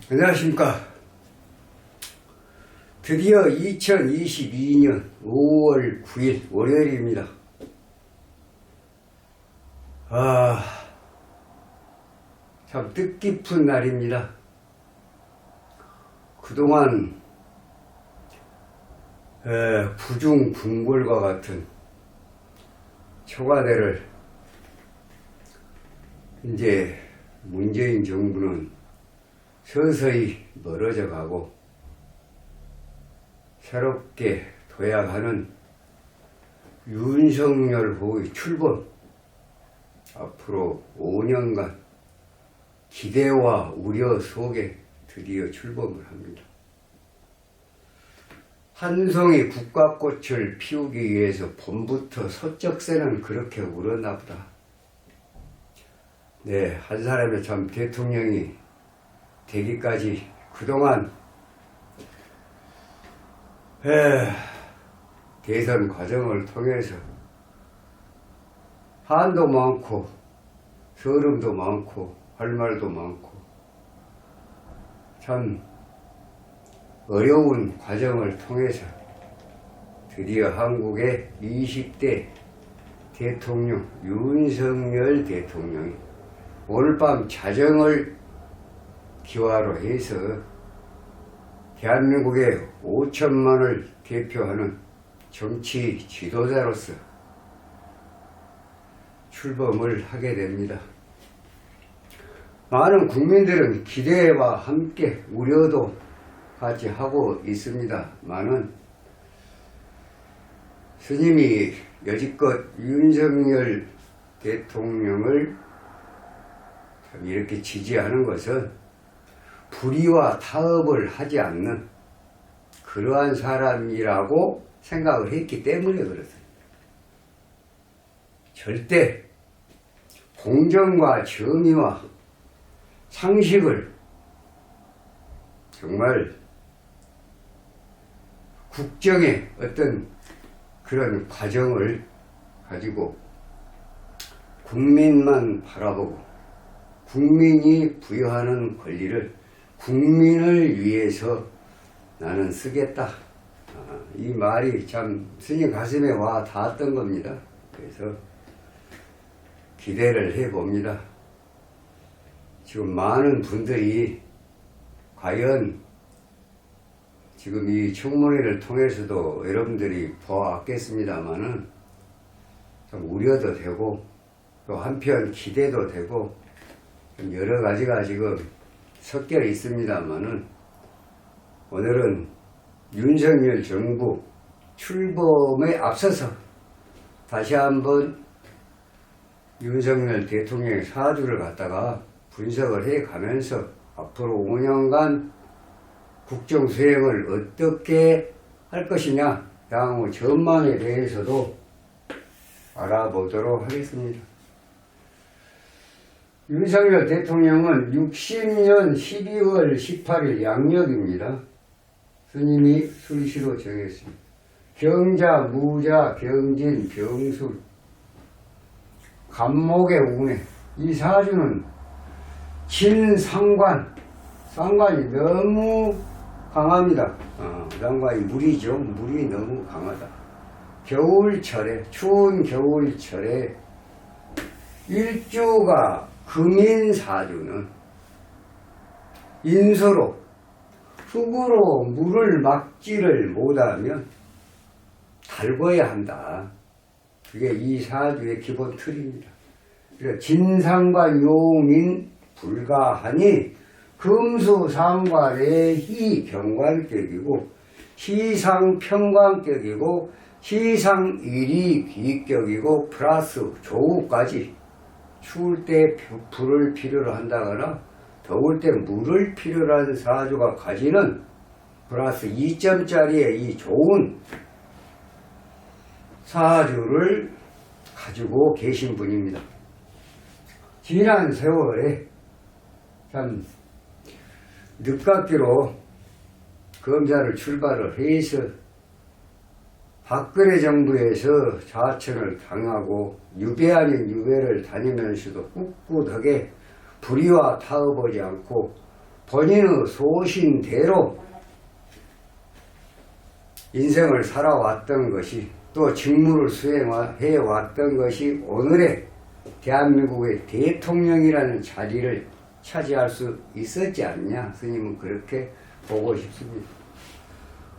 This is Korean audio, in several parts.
안녕하십니까. 드디어 2022년 5월 9일 월요일입니다. 참 뜻깊은 날입니다. 그동안 부중궁궐과 같은 초과대를 이제 문재인 정부는 서서히 멀어져 가고 새롭게 도약하는 윤석열 후의 출범, 앞으로 5년간 기대와 우려 속에 드디어 출범을 합니다. 한 송이 국화꽃을 피우기 위해서 봄부터 서쩍새는 그렇게 울었나 보다. 네, 한 사람의 참 대통령이 되기까지 그동안 대선 과정을 통해서 한도 많고 서름도 많고 할 말도 많고 참 어려운 과정을 통해서 드디어 한국의 20대 대통령 윤석열 대통령이 오늘 밤 자정을 기화로 해서 대한민국의 5천만을 대표하는 정치 지도자로서 출범을 하게 됩니다. 많은 국민들은 기대와 함께 우려도 같이 하고 있습니다만은 스님이 여지껏 윤석열 대통령을 이렇게 지지하는 것은 불의와 타협을 하지 않는 그러한 사람이라고 생각을 했기 때문에 그렇습니다. 절대 공정과 정의와 상식을 정말 국정의 어떤 그런 과정을 가지고 국민만 바라보고 국민이 부여하는 권리를 국민을 위해서 나는 쓰겠다. 이 말이 참 스님 가슴에 와 닿았던 겁니다. 그래서 기대를 해봅니다. 지금 많은 분들이 과연 지금 이 청문회를 통해서도 여러분들이 보았겠습니다만은 좀 우려도 되고 또 한편 기대도 되고 여러 가지가 지금 섞여 있습니다만은 오늘은 윤석열 정부 출범에 앞서서 다시 한번 윤석열 대통령의 사주를 갖다가 분석을 해 가면서 앞으로 5년간 국정 수행을 어떻게 할 것이냐 향후 전망에 대해서도 알아보도록 하겠습니다. 윤석열 대통령은 60년 12월 18일 양력입니다. 스님이 술시로 정했습니다. 경자, 무자, 병진, 병술, 간목의 운해. 이 사주는 진상관, 상관이 너무 강합니다. 상관이 물이죠. 물이 너무 강하다. 겨울철에, 추운 겨울철에 일주가 금인사주는 인수로 흙으로 물을 막지를 못하면 달궈야 한다. 그게 이 사주의 기본 틀입니다. 그러니까 진상과 용인 불가하니 금수상관의 희경관격이고 시상평관격이고 시상일이 기격이고 플러스 조우까지 추울 때 불을 필요로 한다거나 더울 때 물을 필요로 하는 사주가 가지는 플러스 2점짜리의 이 좋은 사주를 가지고 계신 분입니다. 지난 세월에 참 늦깎이로 검사를 출발을 해서 박근혜 정부에서 좌천을 당하고 유배 아닌 유배를 다니면서도 꿋꿋하게 불의와 타협하지 않고 본인의 소신대로 인생을 살아왔던 것이 또 직무를 수행해왔던 것이 오늘의 대한민국의 대통령이라는 자리를 차지할 수 있었지 않냐. 스님은 그렇게 보고 싶습니다.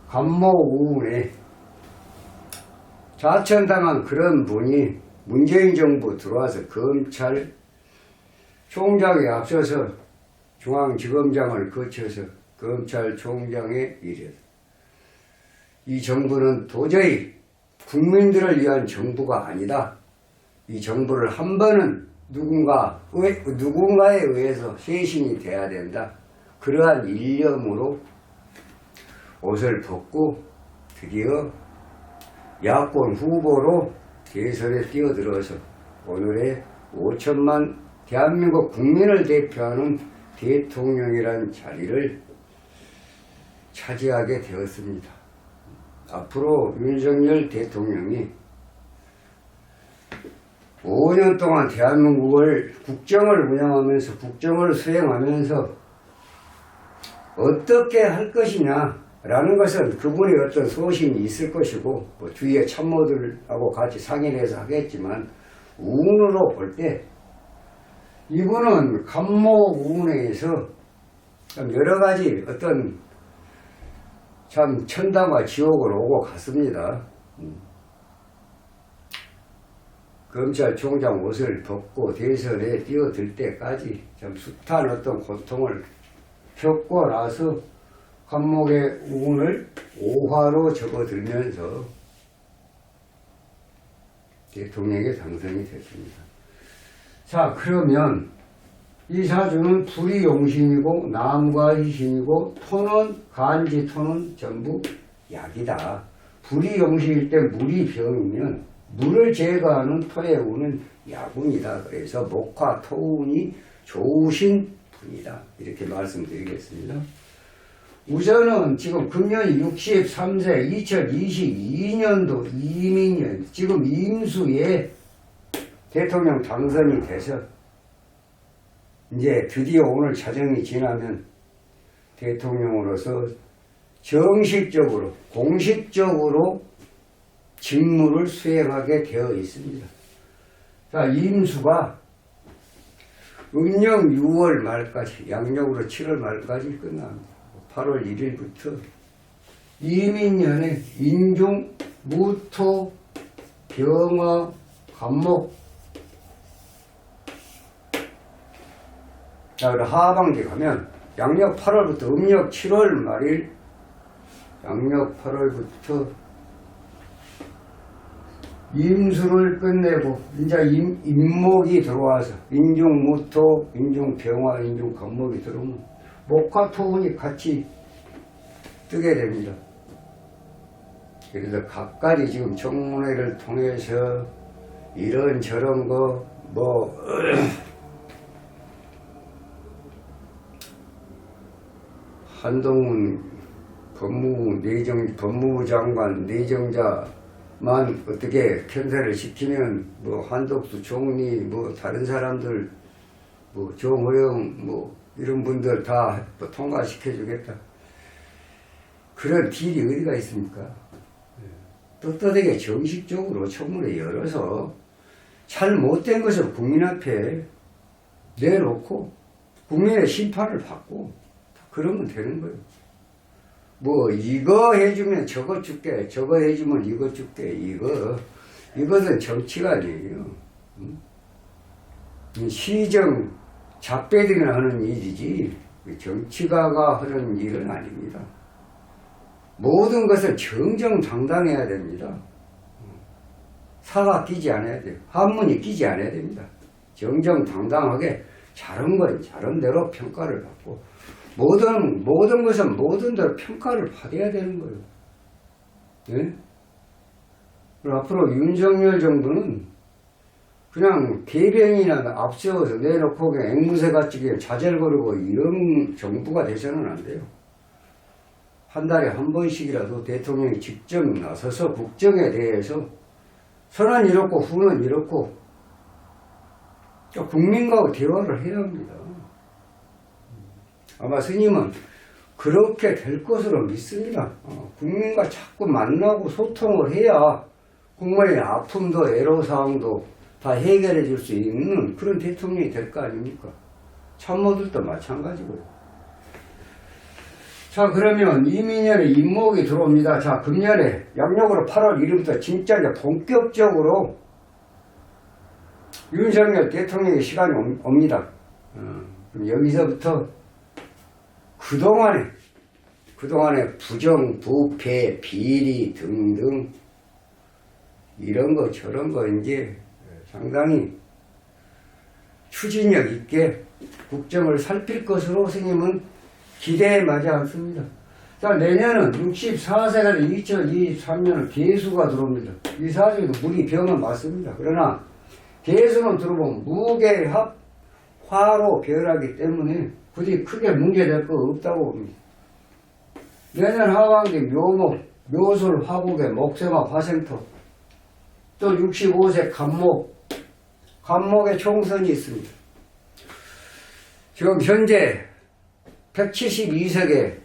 간모우운에 좌천당한 그런 분이 문재인 정부 들어와서 검찰총장에 앞서서 중앙지검장을 거쳐서 검찰총장에 이르렀다. 이 정부는 도저히 국민들을 위한 정부가 아니다. 이 정부를 한 번은 누군가에 의해서 쇄신이 돼야 된다. 그러한 일념으로 옷을 벗고 드디어 야권 후보로 대선에 뛰어들어서 오늘의 5천만 대한민국 국민을 대표하는 대통령이라는 자리를 차지하게 되었습니다. 앞으로 윤석열 대통령이 5년 동안 대한민국을 국정을 운영하면서 국정을 수행하면서 어떻게 할 것이냐라는 것은 그분의 어떤 소신이 있을 것이고 뭐 뒤에 참모들하고 같이 상의를 해서 하겠지만 우운으로 볼 때 이분은 간모우운에서 여러 가지 어떤 참 천당과 지옥을 오고 갔습니다. 검찰총장 옷을 벗고 대선에 뛰어들 때까지 참 숱한 어떤 고통을 겪고 나서 간목의 우운을 5화로 접어들면서 대통령에 당선이 됐습니다. 자, 그러면 이 사주는 불이 용신이고 남과 희신이고 토는 간지토는 전부 약이다. 불이 용신일 때 물이 병이면 물을 제거하는 토의 운은 야군이다. 그래서 목화 토운이 좋으신 분이다. 이렇게 말씀드리겠습니다. 우선은 지금 금년이 63세 2022년도 이민년 지금 임수에 대통령 당선이 돼서 이제 드디어 오늘 자정이 지나면 대통령으로서 정식적으로 공식적으로 직무를 수행하게 되어 있습니다. 자, 임수가 음력 6월 말까지 양력으로 7월 말까지 끝납니다. 8월 1일부터 이민년에 인중, 무토, 병화, 간목. 자, 그리고 하반기 가면 양력 8월부터 음력 7월 말일 양력 8월부터 임수를 끝내고 이제 임목이 들어와서 인중무토, 인중병화, 인중간목이 들어오면 목화토운이 같이 뜨게 됩니다. 그래서 각가지 지금 청문회를 통해서 이런저런 거 한동훈 법무부 장관 내정자만 어떻게 편세를 시키면 한덕수 총리 다른 사람들 정호영 이런 분들 다 통과시켜 주겠다. 그런 딜이 어디가 있습니까? 떳떳하게 정식적으로 청문회 열어서 잘 못된 것을 국민 앞에 내놓고 국민의 심판을 받고 그러면 되는 거예요. 이거 해주면 저거 줄게, 저거 해주면 이거 줄게, 이것은 정치가 아니에요. 시정 잡배들이나 하는 일이지 정치가가 하는 일은 아닙니다. 모든 것은 정정당당해야 됩니다. 사가 끼지 않아야 돼요. 한문이 끼지 않아야 됩니다. 정정당당하게 잘한 건 잘한 대로 평가를 받고 모든 것은 모든 대로 평가를 받아야 되는 거예요. 네? 그리고 앞으로 윤석열 정부는 그냥 대변인이나 앞세워서 내놓고 그냥 앵무새같이 그냥 자젤거리고 이런 정부가 돼서는 안 돼요. 한 달에 한 번씩이라도 대통령이 직접 나서서 국정에 대해서 선은 이렇고 후는 이렇고 국민과 대화를 해야 합니다. 아마 스님은 그렇게 될 것으로 믿습니다. 국민과 자꾸 만나고 소통을 해야 국민의 아픔도 애로사항도 다 해결해 줄 수 있는 그런 대통령이 될 거 아닙니까? 참모들도 마찬가지고요. 자, 그러면 이민년에 임목이 들어옵니다. 자, 금년에 양력으로 8월 1일부터 진짜 이제 본격적으로 윤석열 대통령의 시간이 옵니다. 그럼 여기서부터 그동안의 부정, 부패, 비리 등등 이런 거 저런 거 이제 상당히 추진력 있게 국정을 살필 것으로 스님은 기대에 마지 않습니다. 자, 내년은 64세가 된 2023년은 개수가 들어옵니다. 이 사주에도 물이 병은 맞습니다. 그러나 개수는 들어보면 무게합 화로 별하기 때문에 굳이 크게 문제될 거 없다고 봅니다. 내년 하반기 묘목, 묘술, 화국의 목세마, 화생토, 또 65세 간목의 총선이 있습니다. 지금 현재 172석의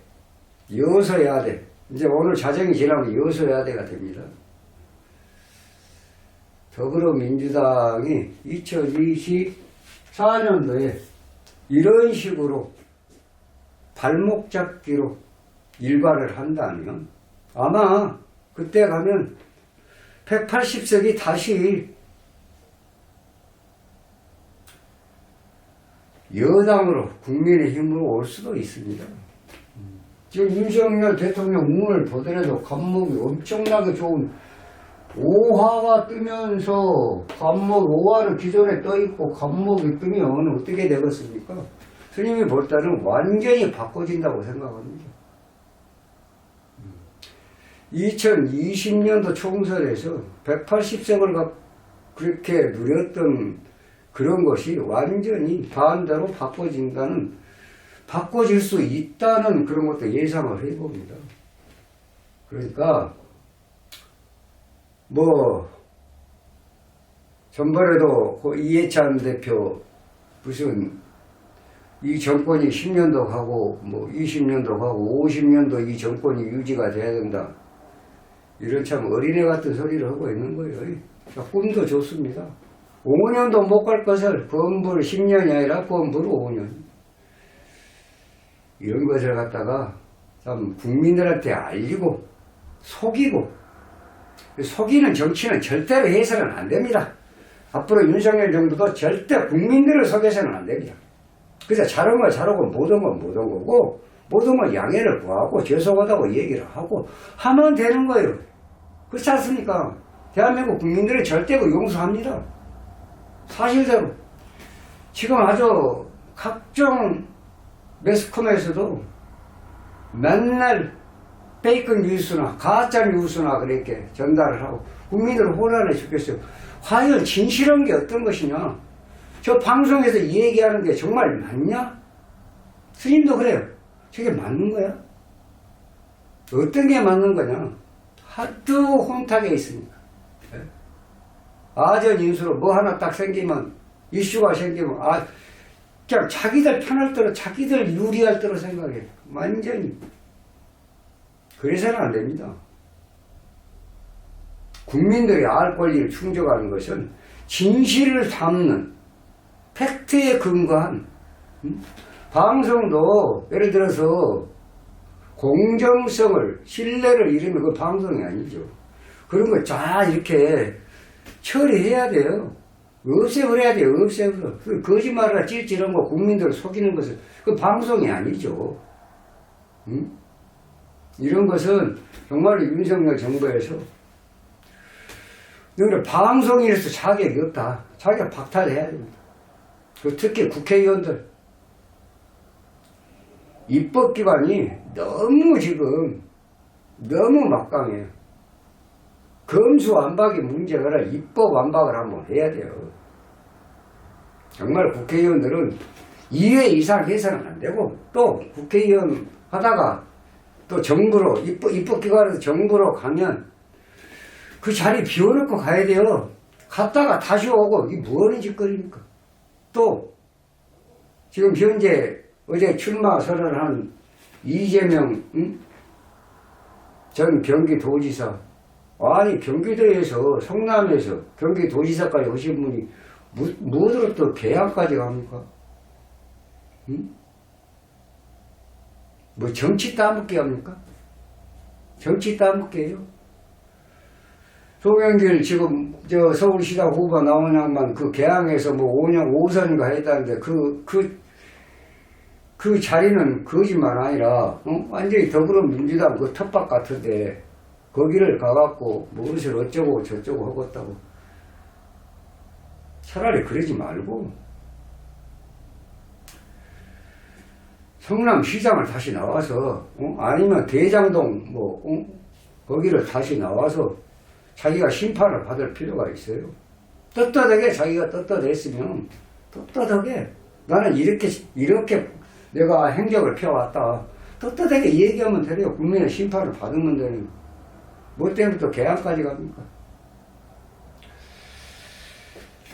여소야대, 이제 오늘 자정이 지나면 여소야대가 됩니다. 더불어민주당이 2024년도에 이런 식으로 발목 잡기로 일과를 한다면 아마 그때 가면 180석이 다시 여당으로 국민의힘으로 올 수도 있습니다. 지금 윤석열 대통령 운을 보더라도 간목이 엄청나게 좋은 5화가 뜨면서 간목 5화는 기존에 떠있고 간목이 뜨면 어떻게 되겠습니까? 스님이 볼 때는 완전히 바꿔진다고 생각합니다. 2020년도 총선에서 180석을 그렇게 누렸던 그런 것이 완전히 반대로 바꿔질 수 있다는 그런 것도 예상을 해봅니다. 그러니까 전번에도 그 이해찬 대표 무슨 이 정권이 10년도 가고 20년도 가고 50년도 이 정권이 유지가 돼야 된다. 이런 참 어린애 같은 소리를 하고 있는 거예요. 꿈도 좋습니다. 5년도 못 갈 것을 건불 10년이 아니라 건불 5년. 이런 것을 갖다가 참 국민들한테 알리고 속이고, 속이는 정치는 절대로 해서는 안 됩니다. 앞으로 윤석열 정부도 절대 국민들을 속여서는 안 됩니다. 그래서 잘한 건 잘하고 못한 건 못한 거고, 모든 건 양해를 구하고 죄송하다고 얘기를 하고 하면 되는 거예요. 그렇지 않습니까? 대한민국 국민들은 절대 용서합니다. 사실대로. 지금 아주 각종 매스컴에서도 맨날 페이크 뉴스나 가짜 뉴스나 그렇게 전달을 하고 국민들은 혼란해 죽겠어요. 과연 진실한 게 어떤 것이냐? 저 방송에서 이 얘기하는 게 정말 맞냐? 스님도 그래요. 저게 맞는 거야? 어떤 게 맞는 거냐? 하도 혼탁에 있으니까. 아전 인수로 뭐 하나 딱 생기면, 이슈가 생기면, 그냥 자기들 편할 대로, 자기들 유리할 대로 생각해. 완전히. 그래서는 안 됩니다. 국민들이 알 권리를 충족하는 것은 진실을 담는 팩트에 근거한 방송도 예를 들어서 공정성을 신뢰를 잃으면 그 방송이 아니죠. 그런 거 쫙 이렇게 처리해야 돼요. 없애버려야 돼요. 없애버려. 그 거짓말을 찔찔한 거 국민들을 속이는 것은 그 방송이 아니죠. 이런 것은 정말 윤석열 정부에서 방송인으로서 자격이 없다. 자격 박탈해야 됩니다. 특히 국회의원들 입법기관이 너무 막강해요. 검수완박이 문제가 아니라 입법완박을 한번 해야 돼요. 정말 국회의원들은 2회 이상 해서는 안 되고, 또 국회의원 하다가 또 정부로 입법기관에서 정부로 가면 그 자리 비워놓고 가야 돼요. 갔다가 다시 오고 이게 뭐하는 짓거리입니까? 또 지금 현재 어제 출마 선언한 이재명 전 경기도지사, 아니 경기도에서 성남에서 경기도지사까지 오신 분이 무엇으로 또 개항까지 갑니까? 뭐 정치 따먹기 합니까? 정치 따먹기예요? 송영길 지금 저 서울시장 후보 나온 양반 그 개항에서 뭐 5년 5선인가 했다는데 그 자리는 거짓말 아니라 완전히 더불어민주당 그 텃밭 같은데 거기를 가갖고 무엇을 어쩌고 저쩌고 하겠다고. 차라리 그러지 말고 성남시장을 다시 나와서 아니면 대장동 뭐 거기를 다시 나와서 자기가 심판을 받을 필요가 있어요. 떳떳하게 자기가 떳떳했으면 떳떳하게 나는 이렇게 내가 행적을 펴왔다. 떳떳하게 얘기하면 돼요. 국민의 심판을 받으면 되는. 뭐 때문에 또 개항까지 갑니까?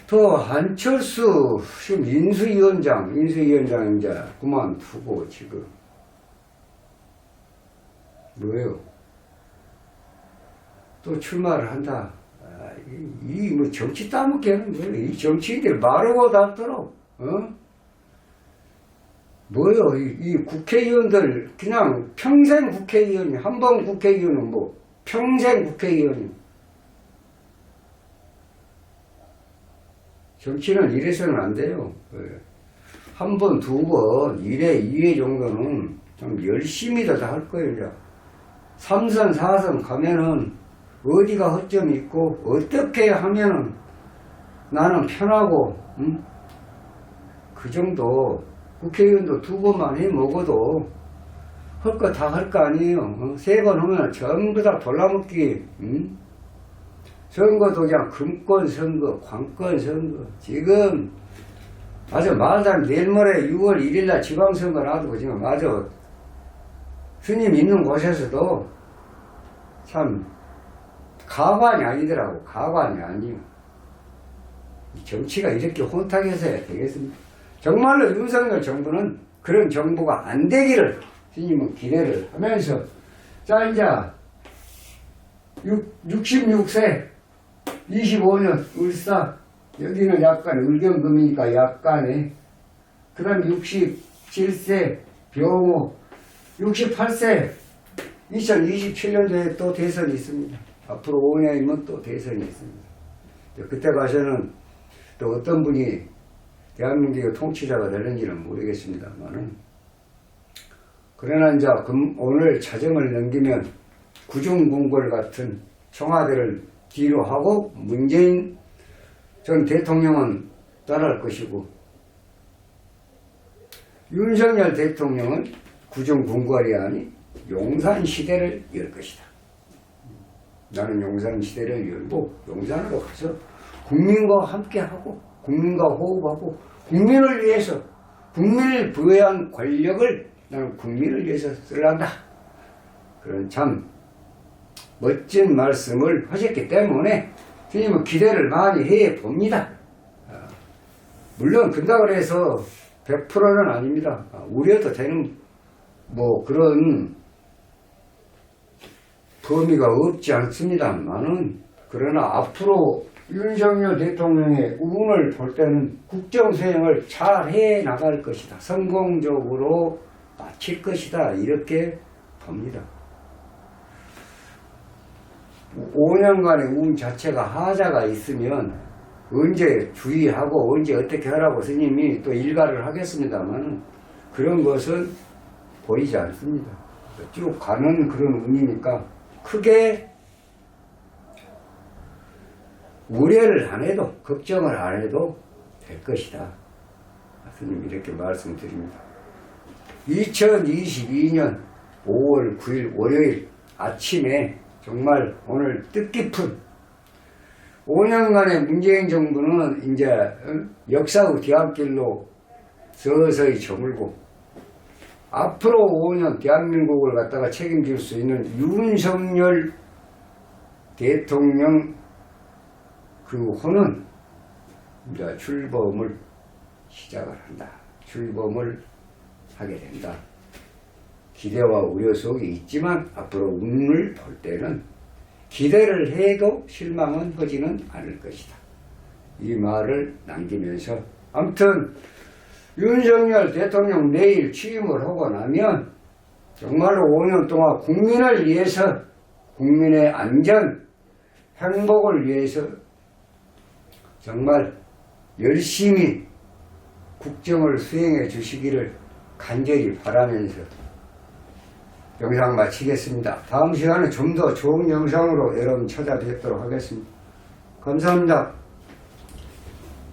또 한철수 지금 인수위원장 이제 그만두고 지금 뭐예요? 또 출마를 한다. 이 뭐 정치 따먹게 하는 거예요. 이 정치인들 마르고 닳도록 뭐요? 이 국회의원들 그냥 평생 국회의원이 한 번 국회의원은 뭐 평생 국회의원이. 정치는 이래서는 안 돼요. 한 번, 두 번, 1회, 2회 정도는 좀 열심히 다 할 거예요. 이제 3선, 4선 가면은 어디가 허점이 있고 어떻게 하면은 나는 편하고 그 정도. 국회의원도 두 번만 해 먹어도 할 거 다 할 거 아니에요. 세 번 하면 전부 다 돌라먹기. 선거도 그냥 금권 선거, 관권 선거. 지금 맞아 말하자면 내일 모레 6월 1일날 지방선거 놔두고 지금 맞아 스님 있는 곳에서도 참 가관이 아니더라고. 가관이 아니요. 정치가 이렇게 혼탁해서 해야 되겠습니까? 정말로 윤석열 정부는 그런 정부가 안 되기를 스님은 기대를 하면서 자 이제 66세 25년 울산 여기는 약간 의견금이니까 약간의 그 다음 67세 병호 68세 2027년도에 또 대선이 있습니다. 앞으로 5년이면 또 대선이 있습니다. 그때 가서는 또 어떤 분이 대한민국의 통치자가 되는지는 모르겠습니다만은 그러나 이제 오늘 자정을 넘기면 구중궁궐 같은 청와대를 뒤로 하고 문재인 전 대통령은 떠날 것이고 윤석열 대통령은 구중궁궐이 아닌 용산시대를 열 것이다. 나는 용산시대를 열고 용산으로 가서 국민과 함께하고 국민과 호흡하고 국민을 위해서 국민을 부여한 권력을 나는 국민을 위해서 쓰란다. 그런 참 멋진 말씀을 하셨기 때문에 주님은 기대를 많이 해봅니다. 물론 그렇다고 해서 100%는 아닙니다. 우려도 되는 뭐 그런 범위가 없지 않습니다만은 그러나 앞으로 윤석열 대통령의 운을 볼 때는 국정수행을 잘 해나갈 것이다. 성공적으로 마칠 것이다. 이렇게 봅니다. 5년간의 운 자체가 하자가 있으면 언제 주의하고 언제 어떻게 하라고 스님이 또 일가를 하겠습니다만 그런 것은 보이지 않습니다. 쭉 가는 그런 운이니까 크게 우려를 안 해도 걱정을 안 해도 될 것이다. 스님 이렇게 말씀드립니다. 2022년 5월 9일 월요일 아침에 정말 오늘 뜻깊은 5년간의 문재인 정부는 이제 역사의 뒤안길로 서서히 저물고 앞으로 5년 대한민국을 갖다가 책임질 수 있는 윤석열 대통령 그 호는 이제 출범을 시작을 한다. 출범을 하게 된다. 기대와 우려 속에 있지만 앞으로 운을 볼 때는 기대를 해도 실망은 하지는 않을 것이다. 이 말을 남기면서 아무튼 윤석열 대통령 내일 취임을 하고 나면 정말로 5년 동안 국민을 위해서, 국민의 안전, 행복을 위해서 정말 열심히 국정을 수행해 주시기를 간절히 바라면서 영상 마치겠습니다. 다음 시간에 좀 더 좋은 영상으로 여러분 찾아뵙도록 하겠습니다. 감사합니다.